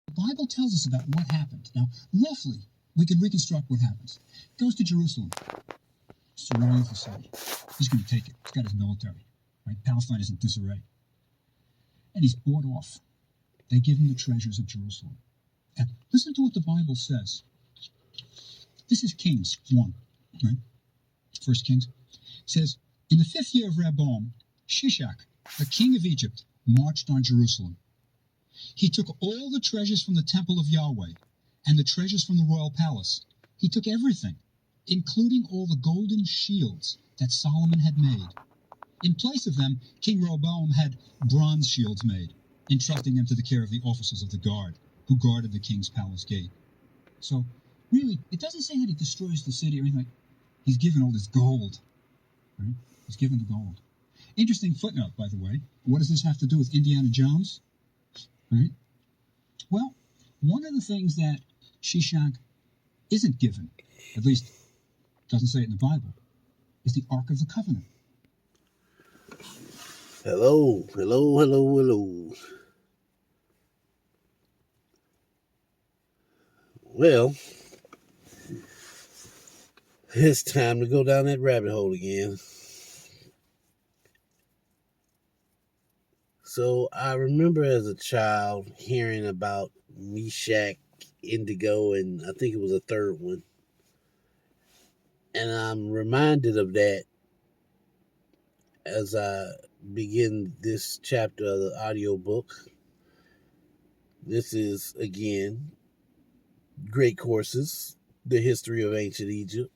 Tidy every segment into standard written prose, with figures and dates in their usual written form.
The Bible tells us about what happened. Now, roughly, we can reconstruct what happens. Goes to Jerusalem, surrounds the city. He's going to take it. He's got his military. Right? Palestine is in disarray. And he's bought off. They give him the treasures of Jerusalem. And listen to what the Bible says. This is Kings 1, right? First Kings. It says, in the 5th year of Rehoboam, Shishak, the king of Egypt, marched on Jerusalem. He took all the treasures from the temple of Yahweh and the treasures from the royal palace. He took everything, including all the golden shields that Solomon had made. In place of them, King Rehoboam had bronze shields made, entrusting them to the care of the officers of the guard, who guarded the king's palace gate. So, really, it doesn't say that he destroys the city or anything. He's given all this gold. Right? He's given the gold. Interesting footnote, by the way. What does this have to do with Indiana Jones? Right? Well, one of the things that Shishak isn't given, at least doesn't say it in the Bible, is the Ark of the Covenant. Hello, hello, hello, hello. Well, it's time to go down that rabbit hole again. So I remember as a child hearing about Meshach, Indigo, and I think it was a third one. And I'm reminded of that as I begin this chapter of the audiobook. This is, again, Great Courses, The History of Ancient Egypt,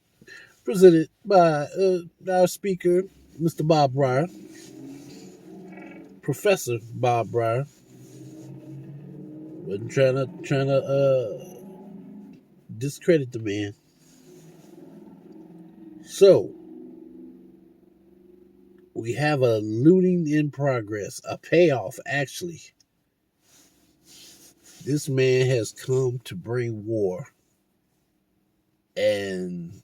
presented by our speaker, Mr. Bob Breyer, Professor Bob Breyer. Wasn't trying to discredit the man. So, we have a looting in progress, a payoff, actually. This man has come to bring war. And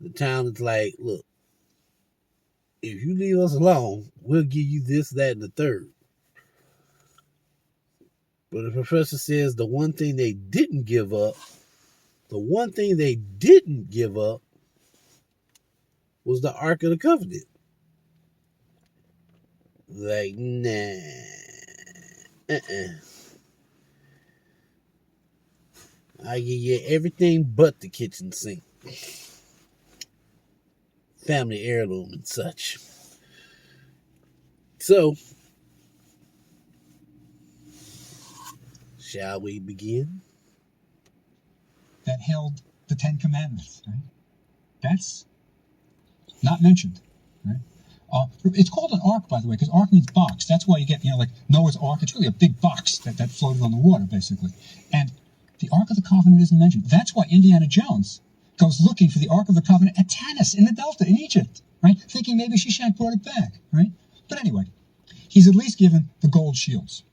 the town is like, look, if you leave us alone, we'll give you this, that, and the third. But the professor says the one thing they didn't give up was the Ark of the Covenant. Like, nah. I give you everything but the kitchen sink. Family heirloom and such. So, shall we begin? That held the Ten Commandments, right? That's not mentioned, right? It's called an ark, by the way, because ark means box. That's why you get, like Noah's Ark. It's really a big box that floated on the water, basically. And the Ark of the Covenant isn't mentioned. That's why Indiana Jones goes looking for the Ark of the Covenant at Tanis in the Delta in Egypt, right? Thinking maybe Shishak brought it back, right? But anyway, he's at least given the gold shields.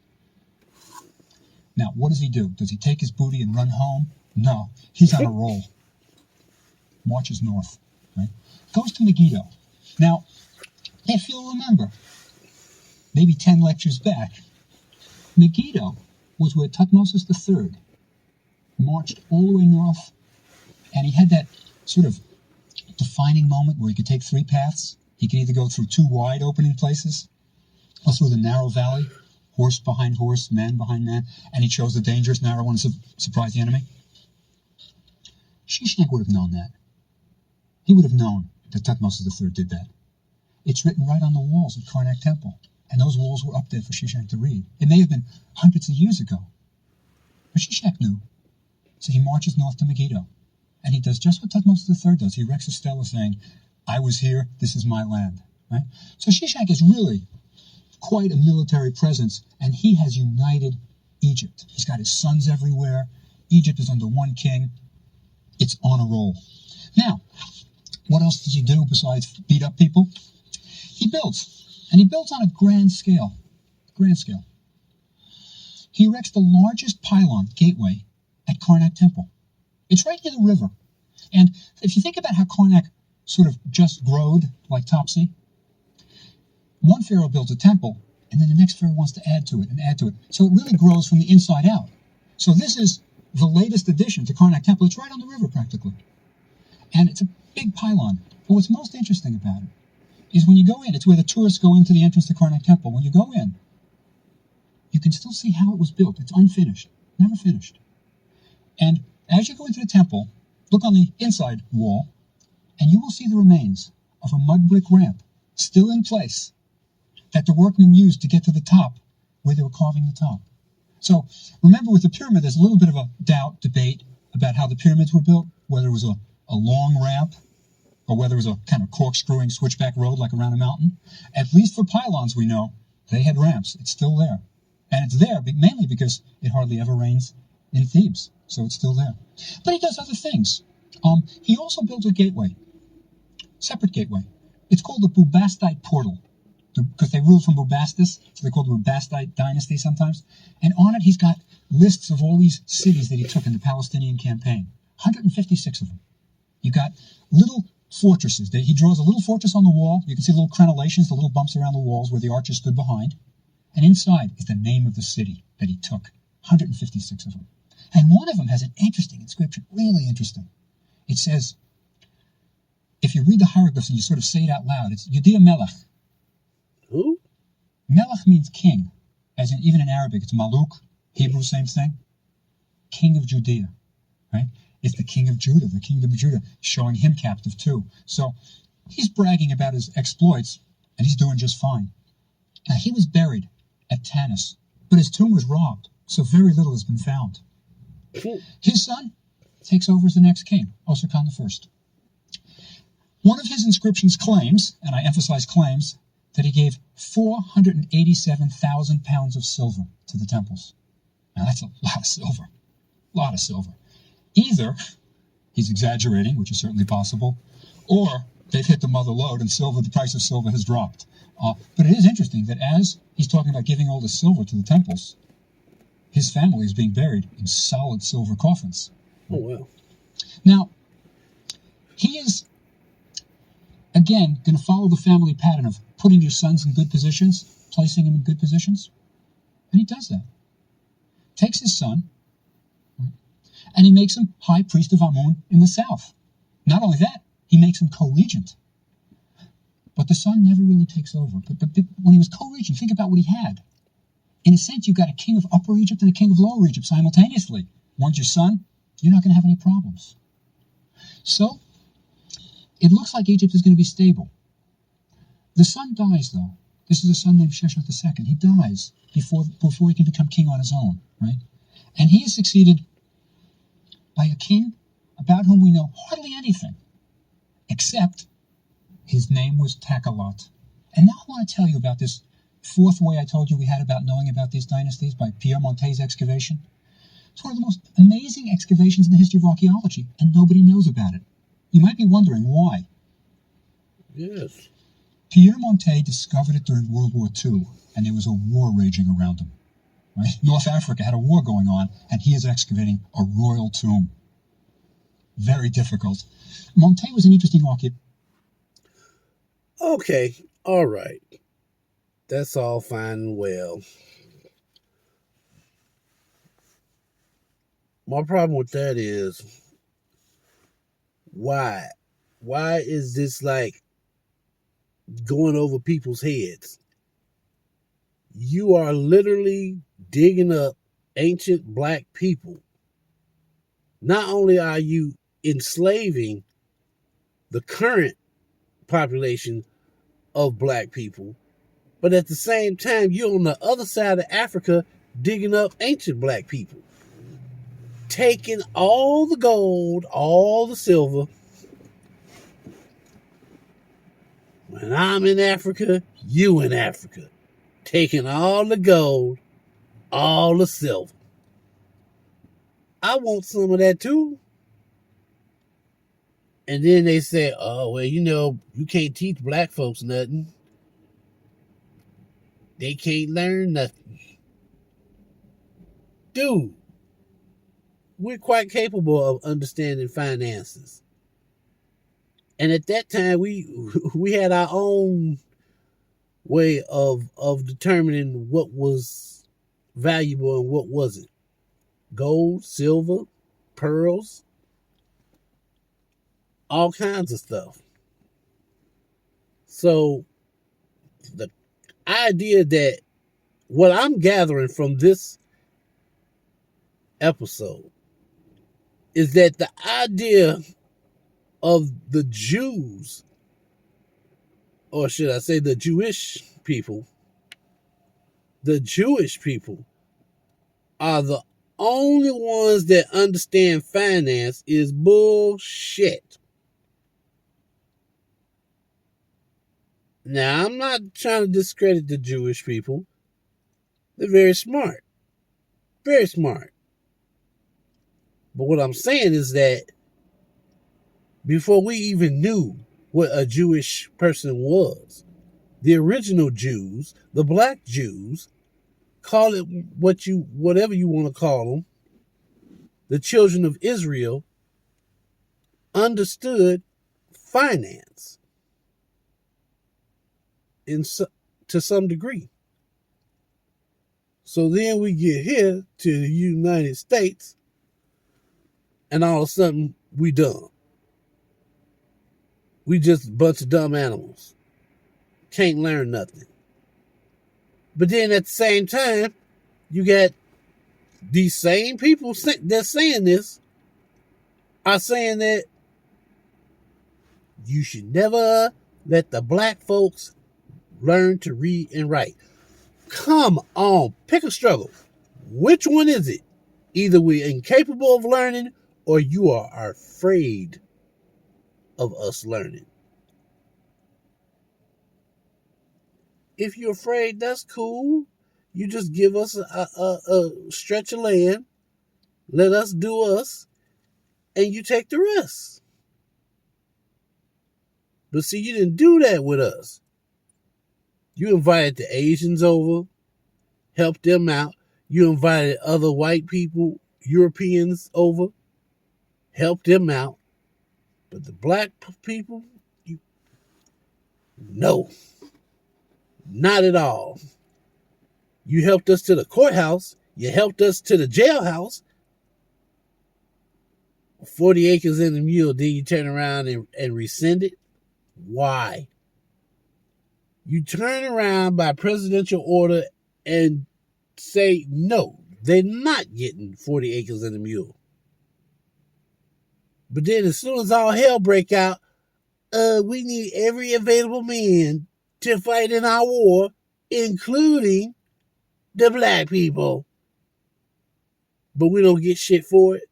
Now, what does he do? Does he take his booty and run home? No, he's on a roll. Marches north, right? Goes to Megiddo. Now, if you'll remember, maybe 10 lectures back, Megiddo was where Thutmose III marched all the way north, and he had that sort of defining moment where he could take 3 paths. He could either go through 2 wide opening places, or through the narrow valley, horse behind horse, man behind man, and he chose the dangerous narrow one to surprise the enemy. Shishak would have known that. He would have known that Thutmose III did that. It's written right on the walls of Karnak Temple, and those walls were up there for Shishak to read. It may have been hundreds of years ago, but Shishak knew. So he marches north to Megiddo, and he does just what Thutmose III does. He erects a stela saying, I was here, this is my land. Right? So Shishak is really quite a military presence, and he has united Egypt. He's got his sons everywhere. Egypt is under one king. It's on a roll. Now, what else does he do besides beat up people? He builds, and he builds on a grand scale. He erects the largest pylon gateway at Karnak Temple. It's right near the river. And if you think about how Karnak sort of just growed like Topsy, one pharaoh builds a temple, And then the next pharaoh wants to add to it and add to it. So it really grows from the inside out. So this is the latest addition to Karnak Temple. It's right on the river practically. And it's a big pylon. But what's most interesting about it is when you go in, it's where the tourists go into the entrance to Karnak Temple. When you go in, you can still see how it was built. It's unfinished, never finished. And as you go into the temple, look on the inside wall, and you will see the remains of a mud brick ramp still in place that the workmen used to get to the top where they were carving the top. So remember, with the pyramid, there's a little bit of a debate about how the pyramids were built, whether it was a long ramp or whether it was a kind of corkscrewing switchback road like around a mountain. At least for pylons, we know they had ramps. It's still there. And it's there mainly because it hardly ever rains in Thebes. So it's still there. But he does other things. He also built a gateway, separate gateway. It's called the Bubastite Portal, because they ruled from Bubastis, so they called the Bubastite dynasty sometimes. And on it, he's got lists of all these cities that he took in the Palestinian campaign, 156 of them. You got little fortresses. He draws a little fortress on the wall. You can see the little crenellations, the little bumps around the walls where the archers stood behind. And inside is the name of the city that he took, 156 of them. And one of them has an interesting inscription, really interesting. It says, if you read the hieroglyphs and you sort of say it out loud, it's Yudea Melech. Who? Melech means king, as in even in Arabic, it's Maluk, Hebrew, same thing. King of Judea, right? It's the king of Judah, the kingdom of Judah, showing him captive too. So he's bragging about his exploits, and he's doing just fine. Now, he was buried at Tanis, but his tomb was robbed, so very little has been found. His son takes over as the next king, Osirkan I. One of his inscriptions claims, and I emphasize claims, that he gave 487,000 pounds of silver to the temples. Now that's a lot of silver. A lot of silver. Either he's exaggerating, which is certainly possible, or they've hit the mother lode and the price of silver has dropped. But it is interesting that as he's talking about giving all the silver to the temples, his family is being buried in solid silver coffins. Oh, wow. Now, he is, again, going to follow the family pattern of putting your sons in good positions, placing them in good positions. And he does that. Takes his son, and he makes him high priest of Amun in the south. Not only that, he makes him co-regent. But the son never really takes over. But when he was co-regent, think about what he had. In a sense, you've got a king of Upper Egypt and a king of Lower Egypt simultaneously. One's your son, you're not going to have any problems. So, it looks like Egypt is going to be stable. The son dies, though. This is a son named Sheshach II. He dies before he can become king on his own, right? And he is succeeded by a king about whom we know hardly anything, except his name was Takalot. And now I want to tell you about this fourth way I told you we had about knowing about these dynasties by Pierre Montai's excavation. It's one of the most amazing excavations in the history of archaeology, and nobody knows about it. You might be wondering why. Yes. Pierre Montet discovered it during World War II, and there was a war raging around him. Right? North Africa had a war going on, and he is excavating a royal tomb. Very difficult. Montet was an interesting archaeologist. Okay, all right. That's all fine and well. My problem with that is, why? Why is this like going over people's heads? You are literally digging up ancient black people. Not only are you enslaving the current population of black people, but at the same time, you're on the other side of Africa digging up ancient black people. Taking all the gold, all the silver. When I'm in Africa, you in Africa. Taking all the gold, all the silver. I want some of that too. And then they say, oh, well, you can't teach black folks nothing. They can't learn nothing. Dude, we're quite capable of understanding finances. And at that time, we had our own way of determining what was valuable and what wasn't. Gold, silver, pearls, all kinds of stuff. So the idea that what I'm gathering from this episode is that the idea of the Jews, or should I say the Jewish people are the only ones that understand finance is bullshit. Now, I'm not trying to discredit the Jewish people. They're very smart. Very smart. But what I'm saying is that before we even knew what a Jewish person was, the original Jews, the black Jews, call it whatever you want to call them, the children of Israel understood finance to some degree. So then we get here to the United States, and all of a sudden we dumb. We just a bunch of dumb animals. Can't learn nothing. But then at the same time, you got these same people that's saying this are saying that you should never let the black folks learn to read and write. Come on, pick a struggle. Which one is it? Either we're incapable of learning or you are afraid of us learning. If you're afraid, that's cool. You just give us a stretch of land, let us do us, and you take the rest. But see, you didn't do that with us. You invited the Asians over, helped them out. You invited other white people, Europeans over, helped them out. But the black people, no, not at all. You helped us to the courthouse. You helped us to the jailhouse. 40 acres and a mule. Then you turn around and rescind it. Why? You turn around by presidential order and say, no, they're not getting 40 acres and a mule. But then as soon as all hell break out, we need every available man to fight in our war, including the black people. But we don't get shit for it.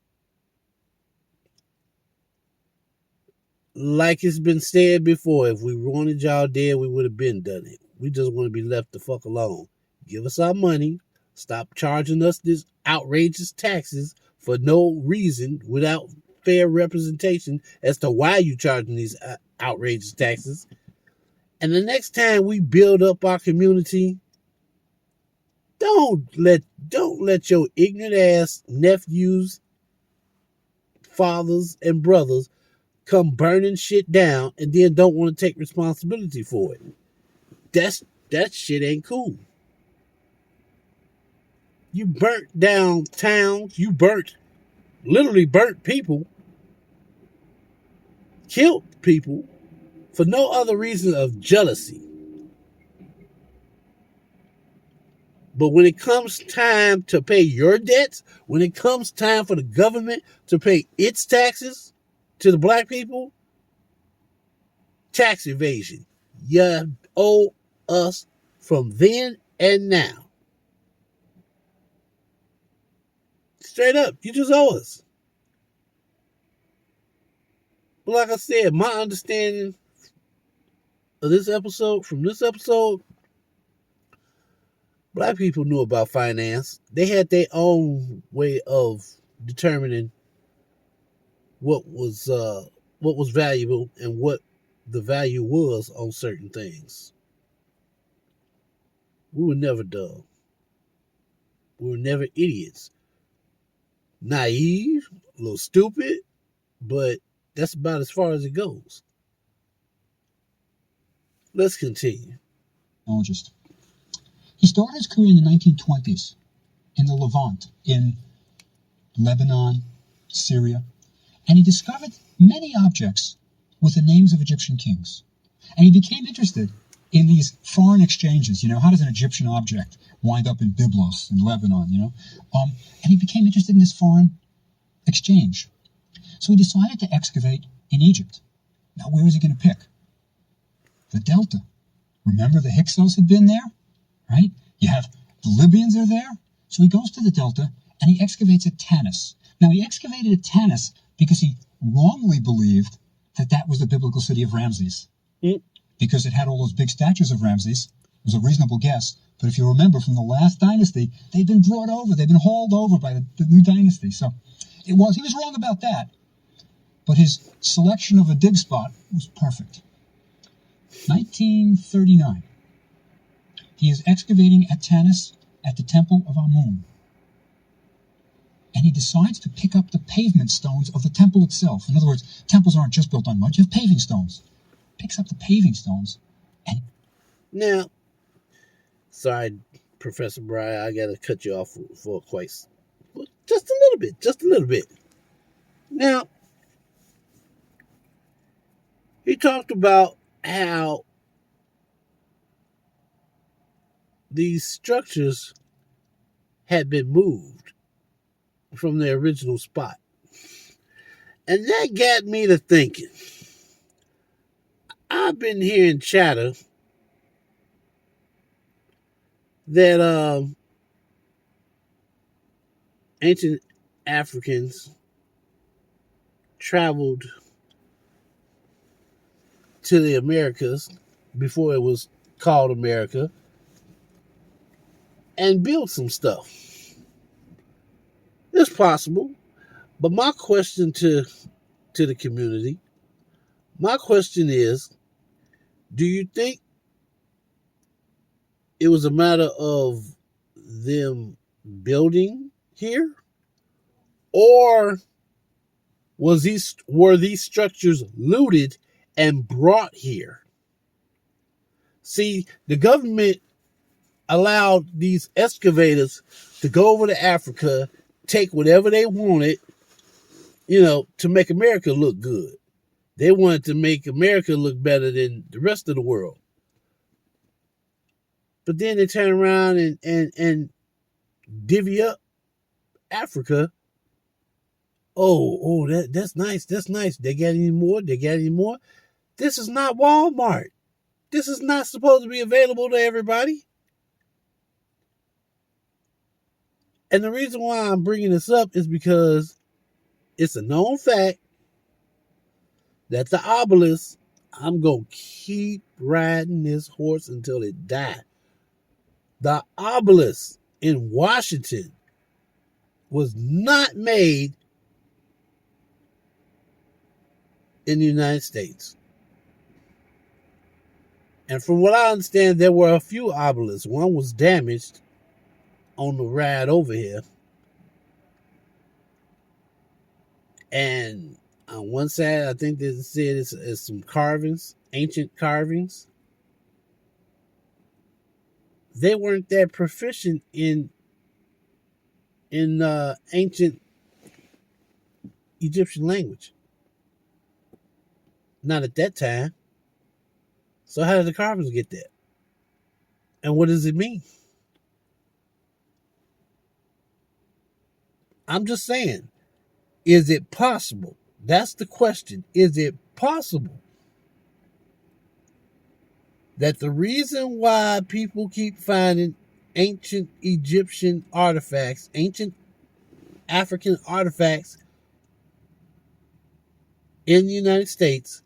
Like it's been said before, if we wanted y'all dead, we would have been done it. We just want to be left the fuck alone. Give us our money. Stop charging us this outrageous taxes for no reason without fair representation as to why you charging these outrageous taxes. And the next time we build up our community, don't let your ignorant ass nephews, fathers, and brothers come burning shit down and then don't want to take responsibility for it. That shit ain't cool. You burnt down towns. You literally burnt people, killed people for no other reason of jealousy. But when it comes time to pay your debts, when it comes time for the government to pay its taxes to the black people, tax evasion. You owe us from then and now. Straight up, you just owe us. But like I said, my understanding of this episode, black people knew about finance. They had their own way of determining what was valuable and what the value was on certain things. We were never dumb. We were never idiots. Naive, a little stupid, but that's about as far as it goes. Let's continue. Technologist. He started his career in the 1920s in the Levant, in Lebanon, Syria, and he discovered many objects with the names of Egyptian kings. And he became interested in these foreign exchanges. How does an Egyptian object wind up in Byblos in Lebanon, And he became interested in this foreign exchange. So he decided to excavate in Egypt. Now, where is he going to pick? The Delta. Remember, the Hyksos had been there, right? You have the Libyans are there. So he goes to the Delta and he excavates at Tanis. Now, he excavated at Tanis because he wrongly believed that that was the biblical city of Ramses. Because it had all those big statues of Ramses. It was a reasonable guess. But if you remember from the last dynasty, they've been brought over. They've been hauled over by the new dynasty. So he was wrong about that. But his selection of a dig spot was perfect. 1939. He is excavating at Tanis at the Temple of Amun. And he decides to pick up the pavement stones of the temple itself. In other words, temples aren't just built on mud, you have paving stones. Picks up the paving stones and... Now, sorry, Professor Breyer, I got to cut you off for just a little bit. Now, he talked about how these structures had been moved from their original spot. And that got me to thinking. I've been hearing chatter that ancient Africans traveled to the Americas before it was called America and built some stuff. It's possible, but my question to the community, my question is, do you think it was a matter of them building here, or were these structures looted and brought here? See, the government allowed these excavators to go over to Africa, take whatever they wanted, to make America look good. They wanted to make America look better than the rest of the world. But then they turn around and divvy up Africa. Oh, that's nice. That's nice. They got any more? This is not Walmart. This is not supposed to be available to everybody. And the reason why I'm bringing this up is because it's a known fact that the obelisk, I'm going to keep riding this horse until it dies. The obelisk in Washington was not made in the United States. And from what I understand, there were a few obelisks. One was damaged on the ride over here. And on one side, I think they said it's some carvings, ancient carvings. They weren't that proficient in ancient Egyptian language. Not at that time. So how did the carvings get that? And what does it mean? I'm just saying, is it possible? That's the question. Is it possible that the reason why people keep finding ancient Egyptian artifacts, ancient African artifacts in the United States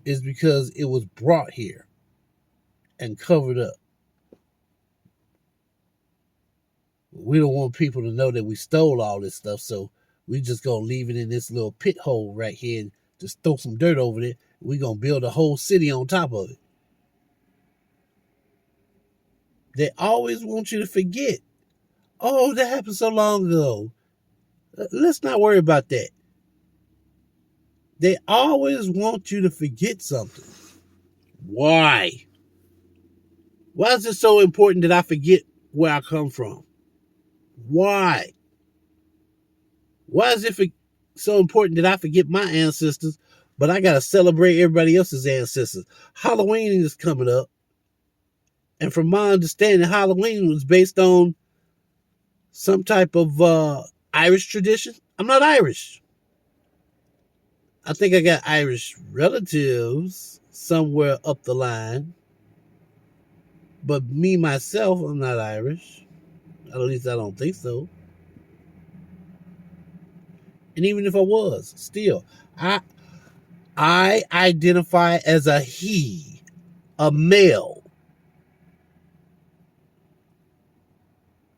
is because it was brought here and covered up? We don't want people to know that we stole all this stuff, so we just gonna leave it in this little pit hole right here and just throw some dirt over it. We're gonna build a whole city on top of it. They always want you to forget. Oh, that happened so long ago. Let's not worry about that. They always want you to forget something. Why? Why is it so important that I forget where I come from? Why? Why is it so important that I forget my ancestors, but I got to celebrate everybody else's ancestors? Halloween is coming up. And from my understanding, Halloween was based on some type of Irish tradition. I'm not Irish. I think I got Irish relatives somewhere up the line. But me, myself, I'm not Irish. At least I don't think so. And even if I was, still, I identify as a he, a male,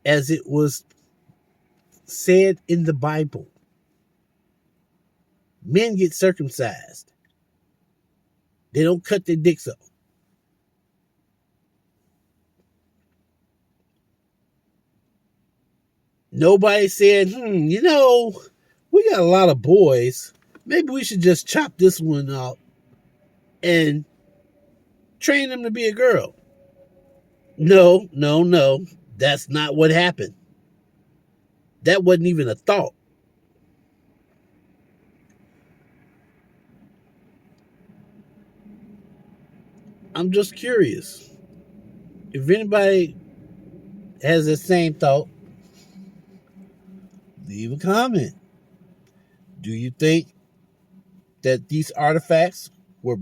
as it was said in the Bible. Men get circumcised. They don't cut their dicks up. Nobody said, we got a lot of boys. Maybe we should just chop this one up and train them to be a girl. No. That's not what happened. That wasn't even a thought. I'm just curious. If anybody has the same thought, leave a comment. Do you think that these artifacts were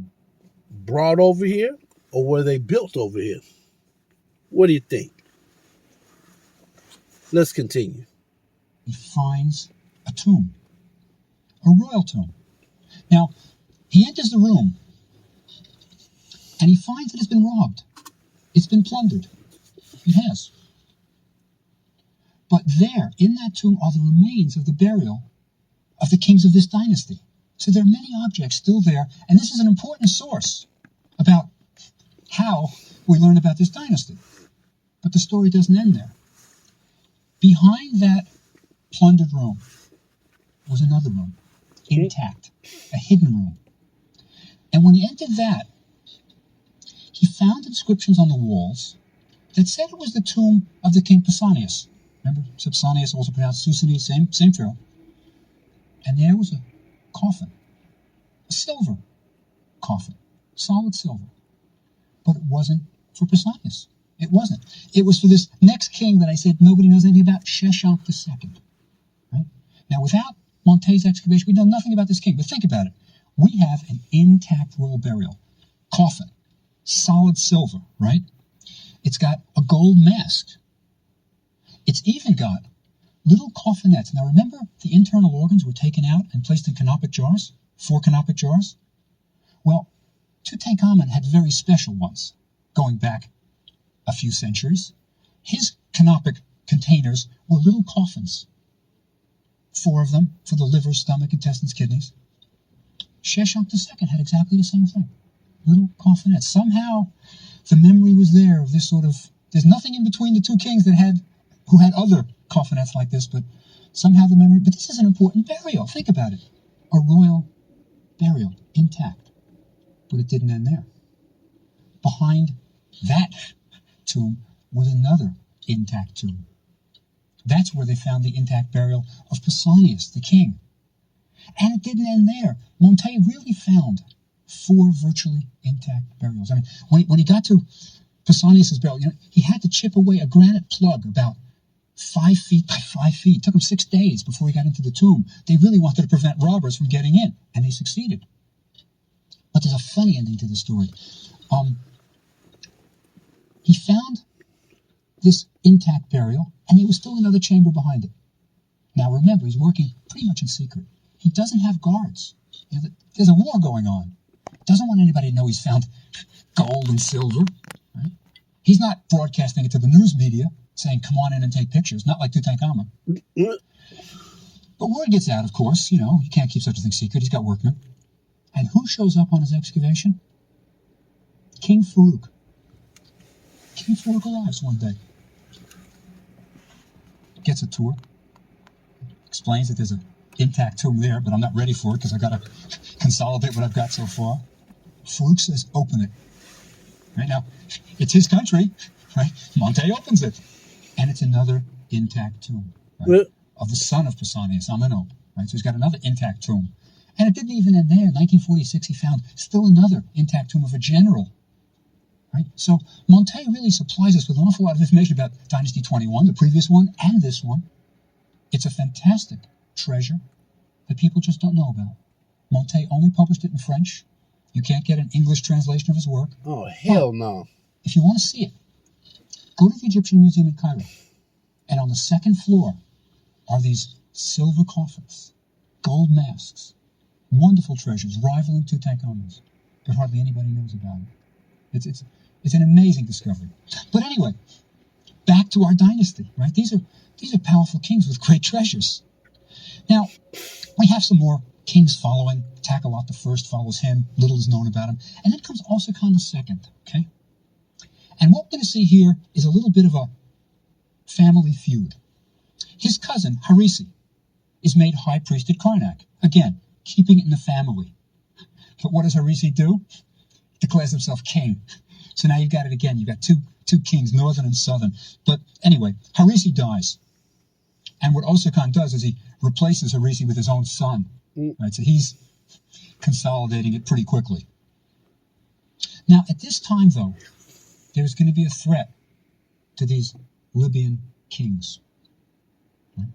brought over here or were they built over here? What do you think? Let's continue. He finds a tomb, a royal tomb. Now, he enters the room and he finds that it's been robbed. It's been plundered. It has. But there, in that tomb, are the remains of the burial of the kings of this dynasty. So there are many objects still there, and this is an important source about how we learn about this dynasty. But the story doesn't end there. Behind that plundered room was another room, intact, a hidden room. And when he entered that, he found inscriptions on the walls that said it was the tomb of the king Pausanias. Remember, Pausanias, also pronounced Susani, same pharaoh. And there was a coffin, a silver coffin, solid silver. But it wasn't for Pausanias. It wasn't. It was for this next king that I said nobody knows anything about, Sheshonq II. Right? Now, without Monte's excavation, we know nothing about this king. But think about it. We have an intact royal burial, coffin, solid silver, right? It's got a gold mask. It's even got little coffinettes. Now, remember the internal organs were taken out and placed in canopic jars? 4 canopic jars? Well, Tutankhamun had very special ones, going back a few centuries. His canopic containers were little coffins. 4 of them for the liver, stomach, intestines, kidneys. Sheshonq II had exactly the same thing. Little coffinettes. Somehow, the memory was there of this sort of... There's nothing in between the 2 kings who had other coffinettes like this, but somehow the memory... But this is an important burial. Think about it. A royal burial, intact. But it didn't end there. Behind that tomb was another intact tomb. That's where they found the intact burial of Pausanias, the king. And it didn't end there. Monte really found 4 virtually intact burials. I mean, when he got to Pausanias' burial, he had to chip away a granite plug about 5 feet by 5 feet. It took him 6 days before he got into the tomb. They really wanted to prevent robbers from getting in, and they succeeded. But there's a funny ending to the story. He found this intact burial, and there was still another chamber behind it. Now remember, he's working pretty much in secret. He doesn't have guards. There's a war going on. Doesn't want anybody to know he's found gold and silver. Right? He's not broadcasting it to the news media, saying, come on in and take pictures, not like Tutankhamun. But word gets out, of course. You can't keep such a thing secret. He's got workmen. And who shows up on his excavation? King Farouk. King Farouk arrives one day. Gets a tour. Explains that there's an intact tomb there, but I'm not ready for it because I've got to consolidate what I've got so far. Farouk says, open it. Right now, it's his country, right? Monte opens it, and it's another intact tomb, right? Well, Of the son of Pausanias, Ameno, right? So he's got another intact tomb. And it didn't even end there. In 1946, he found still another intact tomb of a general, right? So Monte really supplies us with an awful lot of information about Dynasty 21, the previous one, and this one. It's a fantastic treasure that people just don't know about. Monte only published it in French. You can't get an English translation of his work. oh, hell no. If you want to see it, go to the Egyptian Museum in Cairo. And on the second floor are these silver coffins, gold masks, wonderful treasures rivaling Tutankhamun's, but hardly anybody knows about it. It's an amazing discovery. But anyway, back to our dynasty, right? These are powerful kings with great treasures. Now, we have some more kings following. Takelot I follows him. Little is known about him. And then comes Osirkon II, okay? And what we're going to see here is a little bit of a family feud. His cousin, Harisi, is made high priest at Karnak. Again, keeping it in the family. But what does Harisi do? Declares himself king. So now you've got it again. You've got two kings, northern and southern. But anyway, Harisi dies. And what Osirkon does is he replaces Harisi with his own son. Right? So he's consolidating it pretty quickly. Now, at this time, though, there's going to be a threat to these Libyan kings. Right?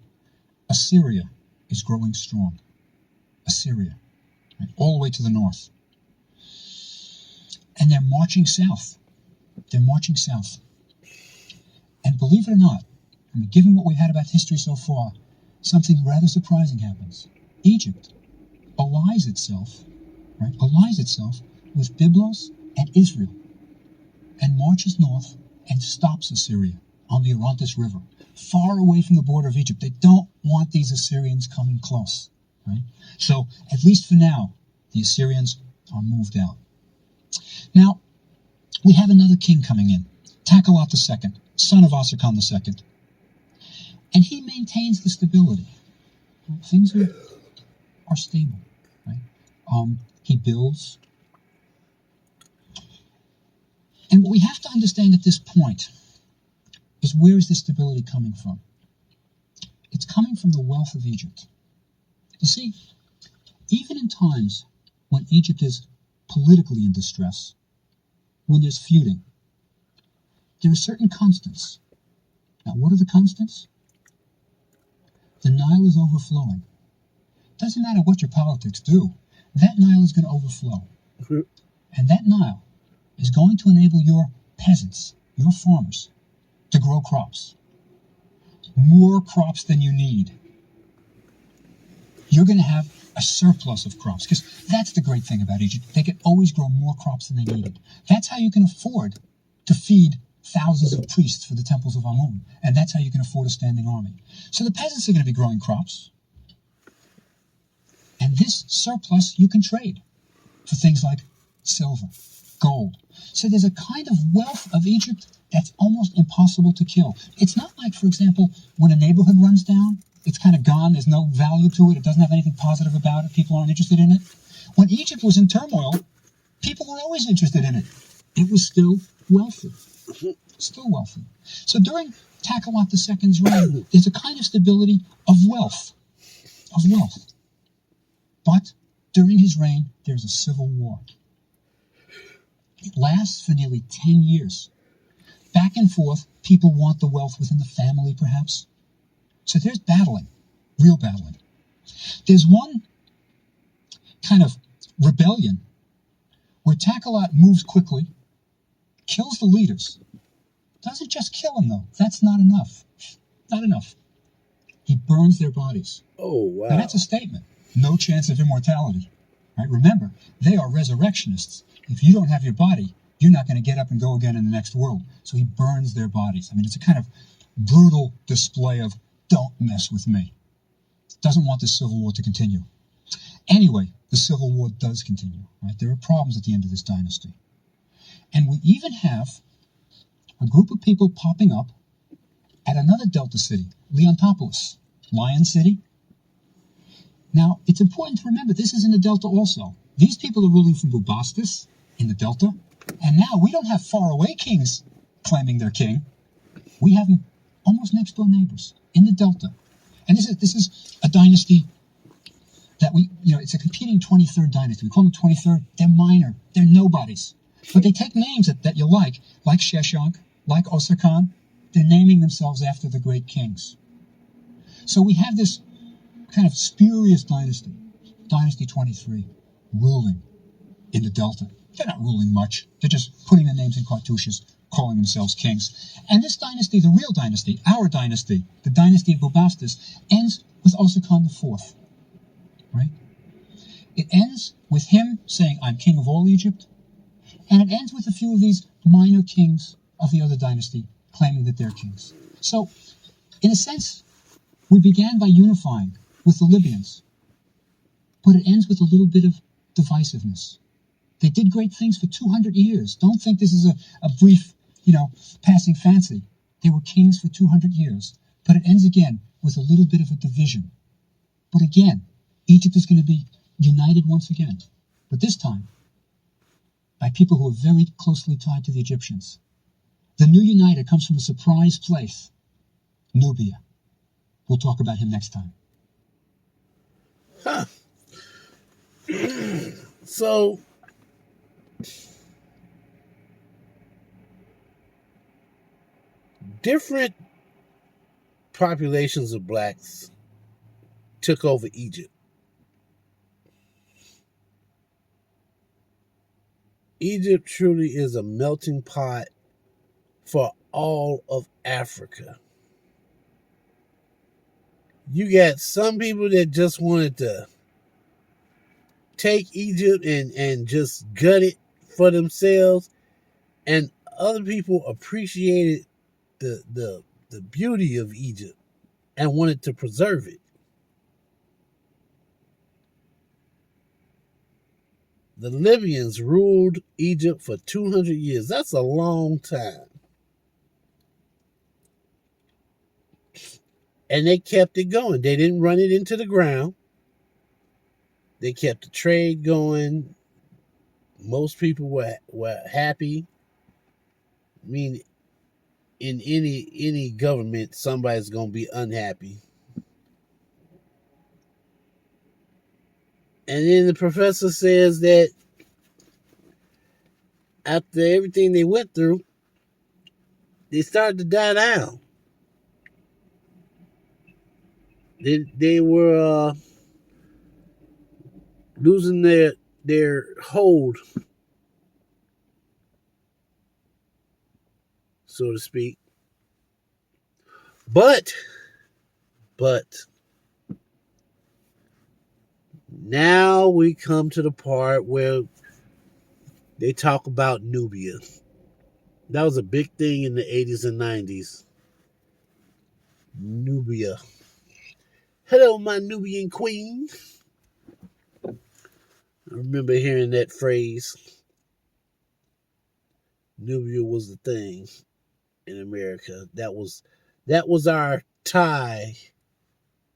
Assyria is growing strong. Assyria, right? All the way to the north. And they're marching south. They're marching south. And believe it or not, I mean, given what we've had about history so far, something rather surprising happens. Egypt allies itself, right? Allies itself with Byblos and Israel and marches north and stops Assyria on the Orontes River, far away from the border of Egypt. They don't want these Assyrians coming close, right? So, at least for now, the Assyrians are moved out. Now, we have another king coming in, Takelot II, son of Osirkon II. And he maintains the stability. Things are stable, right? He builds. And what we have to understand at this point is, where is this stability coming from? It's coming from the wealth of Egypt. You see, even in times when Egypt is politically in distress, when there's feuding, there are certain constants. Now, what are the constants? The Nile is overflowing. Doesn't matter what your politics do, that Nile is going to overflow. And that Nile is going to enable your peasants, your farmers, to grow crops. More crops than you need. You're going to have a surplus of crops, because that's the great thing about Egypt. They can always grow more crops than they needed. That's how you can afford to feed thousands of priests for the temples of Amun. And that's how you can afford a standing army. So the peasants are going to be growing crops. And this surplus you can trade for things like silver, gold. So there's a kind of wealth of Egypt that's almost impossible to kill. It's not like, for example, when a neighborhood runs down, it's kind of gone, there's no value to it, it doesn't have anything positive about it, people aren't interested in it. When Egypt was in turmoil, people were always interested in it. It was still wealthy. Still wealthy. So during Takelot II's reign, there's a kind of stability of wealth. But during his reign, there's a civil war. It lasts for nearly 10 years. Back and forth, people want the wealth within the family, perhaps. So there's battling, real battling. There's one kind of rebellion where Takelot moves quickly, kills the leaders. Doesn't just kill them, though. That's not enough. Not enough. He burns their bodies. Oh, wow. Now, that's a statement. No chance of immortality. Right? Remember, they are resurrectionists. If you don't have your body, you're not going to get up and go again in the next world. So he burns their bodies. I mean, it's a kind of brutal display of, don't mess with me. Doesn't want the civil war to continue. Anyway, the civil war does continue. Right? There are problems at the end of this dynasty. And we even have a group of people popping up at another Delta city, Leontopolis, Lion City. Now, it's important to remember, this is in the Delta also. These people are ruling from Bubastis in the Delta, And now we don't have faraway kings claiming they're king. We have them almost next door neighbors in the Delta. And this is a dynasty that it's a competing 23rd dynasty. We call them 23rd. They're minor. They're nobodies. But they take names that you like Sheshonq, like Osorkon. They're naming themselves after the great kings. So we have this kind of spurious dynasty, Dynasty 23, ruling in the Delta. They're not ruling much. They're just putting their names in cartouches, calling themselves kings. And this dynasty, the real dynasty, our dynasty, the dynasty of Bubastis, ends with Osorkon IV. Right? It ends with him saying, I'm king of all Egypt. And it ends with a few of these minor kings of the other dynasty claiming that they're kings. So, in a sense, we began by unifying with the Libyans. But it ends with a little bit of divisiveness. They did great things for 200 years. Don't think this is a brief, passing fancy. They were kings for 200 years. But it ends again with a little bit of a division. But again, Egypt is going to be united once again. But this time, by people who are very closely tied to the Egyptians. The new united comes from a surprise place, Nubia. We'll talk about him next time. Huh. So, different populations of blacks took over Egypt. Egypt truly is a melting pot for all of Africa. You got some people that just wanted to take Egypt and just gut it for themselves, and other people appreciated the beauty of Egypt and wanted to preserve it. The Libyans ruled Egypt for 200 years. That's a long time. And they kept it going. They didn't run it into the ground. They kept the trade going. Most people were happy. I mean, in any government, somebody's going to be unhappy. And then the professor says that after everything they went through, they started to die down. They were losing their hold, so to speak. But now we come to the part where they talk about Nubia. That was a big thing in the 80s and 90s. Nubia. Hello, my Nubian queen. I remember hearing that phrase. Nubia was the thing in America. That was our tie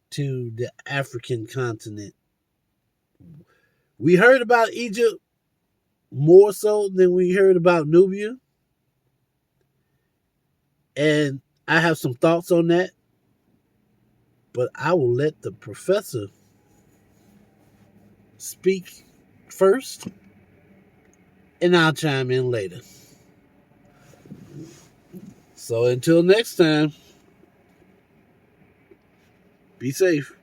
to the African continent. We heard about Egypt more so than we heard about Nubia. And I have some thoughts on that. But I will let the professor speak first, and I'll chime in later. So until next time, be safe.